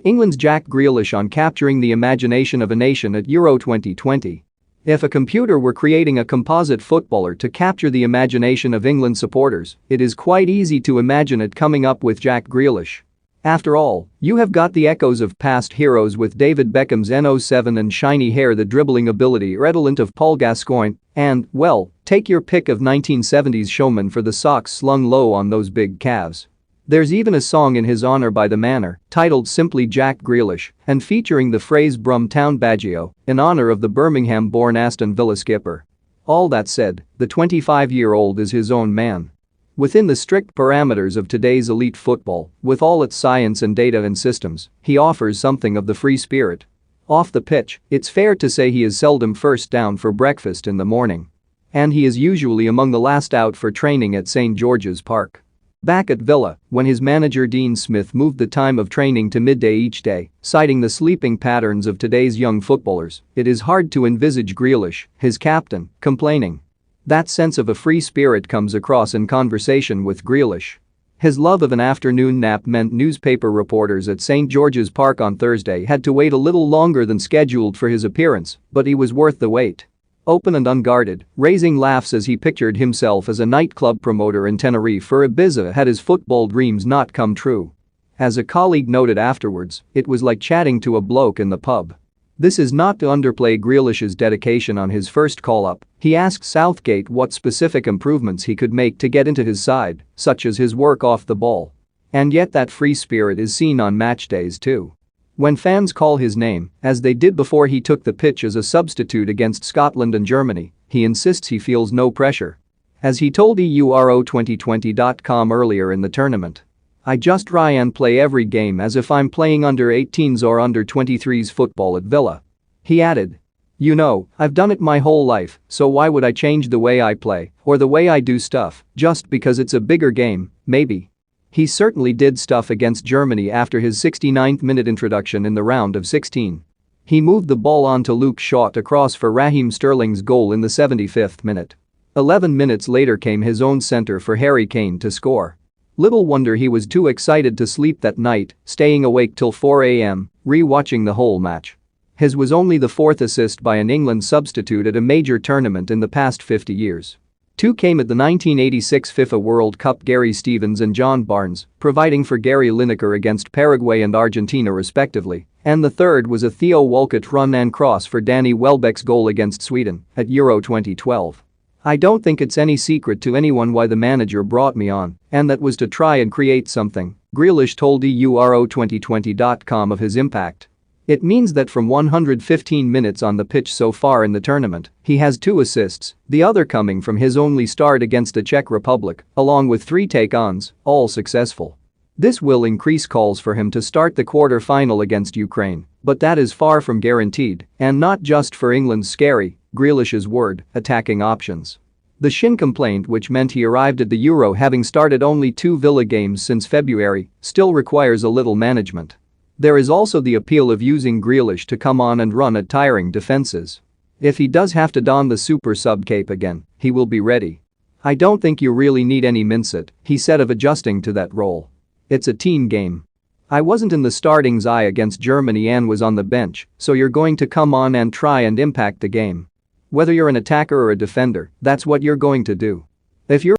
England's Jack Grealish on capturing the imagination of a nation at Euro 2020. If a computer were creating a composite footballer to capture the imagination of England supporters, it is quite easy to imagine it coming up with Jack Grealish. After all, you have got the echoes of past heroes with David Beckham's N07 and shiny hair, the dribbling ability redolent of Paul Gascoigne, and, well, take your pick of 1970s showman for the socks slung low on those big calves. There's even a song in his honor by the Manor, titled simply Jack Grealish, and featuring the phrase Brum Town Baggio, in honor of the Birmingham-born Aston Villa skipper. All that said, the 25-year-old is his own man. Within the strict parameters of today's elite football, with all its science and data and systems, he offers something of the free spirit. Off the pitch, it's fair to say he is seldom first down for breakfast in the morning. And he is usually among the last out for training at St. George's Park. Back at Villa, when his manager Dean Smith moved the time of training to midday each day, citing the sleeping patterns of today's young footballers, it is hard to envisage Grealish, his captain, complaining. That sense of a free spirit comes across in conversation with Grealish. His love of an afternoon nap meant newspaper reporters at St. George's Park on Thursday had to wait a little longer than scheduled for his appearance, but he was worth the wait. Open and unguarded, raising laughs as he pictured himself as a nightclub promoter in Tenerife for Ibiza had his football dreams not come true. As a colleague noted afterwards, it was like chatting to a bloke in the pub. This is not to underplay Grealish's dedication on his first call-up. He asked Southgate what specific improvements he could make to get into his side, such as his work off the ball. And yet that free spirit is seen on match days too. When fans call his name, as they did before he took the pitch as a substitute against Scotland and Germany, he insists he feels no pressure. As he told Euro2020.com earlier in the tournament, "I just try and play every game as if I'm playing under 18s or under 23s football at Villa." He added, "You know, I've done it my whole life, so why would I change the way I play or the way I do stuff just because it's a bigger game, maybe?" He certainly did stuff against Germany after his 69th-minute introduction in the round of 16. He moved the ball on to Luke Shaw to cross for Raheem Sterling's goal in the 75th minute. 11 minutes later came his own centre for Harry Kane to score. Little wonder he was too excited to sleep that night, staying awake till 4 a.m., re-watching the whole match. His was only the fourth assist by an England substitute at a major tournament in the past 50 years. Two came at the 1986 FIFA World Cup, Gary Stevens and John Barnes, providing for Gary Lineker against Paraguay and Argentina respectively, and the third was a Theo Walcott run and cross for Danny Welbeck's goal against Sweden at Euro 2012. "I don't think it's any secret to anyone why the manager brought me on, and that was to try and create something," Grealish told Euro2020.com of his impact. "It means that from 115 minutes on the pitch so far in the tournament, he has 2 assists, the other coming from his only start against the Czech Republic, along with 3 take-ons, all successful. This will increase calls for him to start the quarter-final against Ukraine, but that is far from guaranteed, and not just for England's scary, Grealish's word, attacking options." The shin complaint, which meant he arrived at the Euro having started only 2 Villa games since February, still requires a little management. There is also the appeal of using Grealish to come on and run at tiring defenses. If he does have to don the super sub cape again, he will be ready. "I don't think you really need any Mincet," he said of adjusting to that role. "It's a team game. I wasn't in the starting's eye against Germany and was on the bench, so you're going to come on and try and impact the game. Whether you're an attacker or a defender, that's what you're going to do. If you're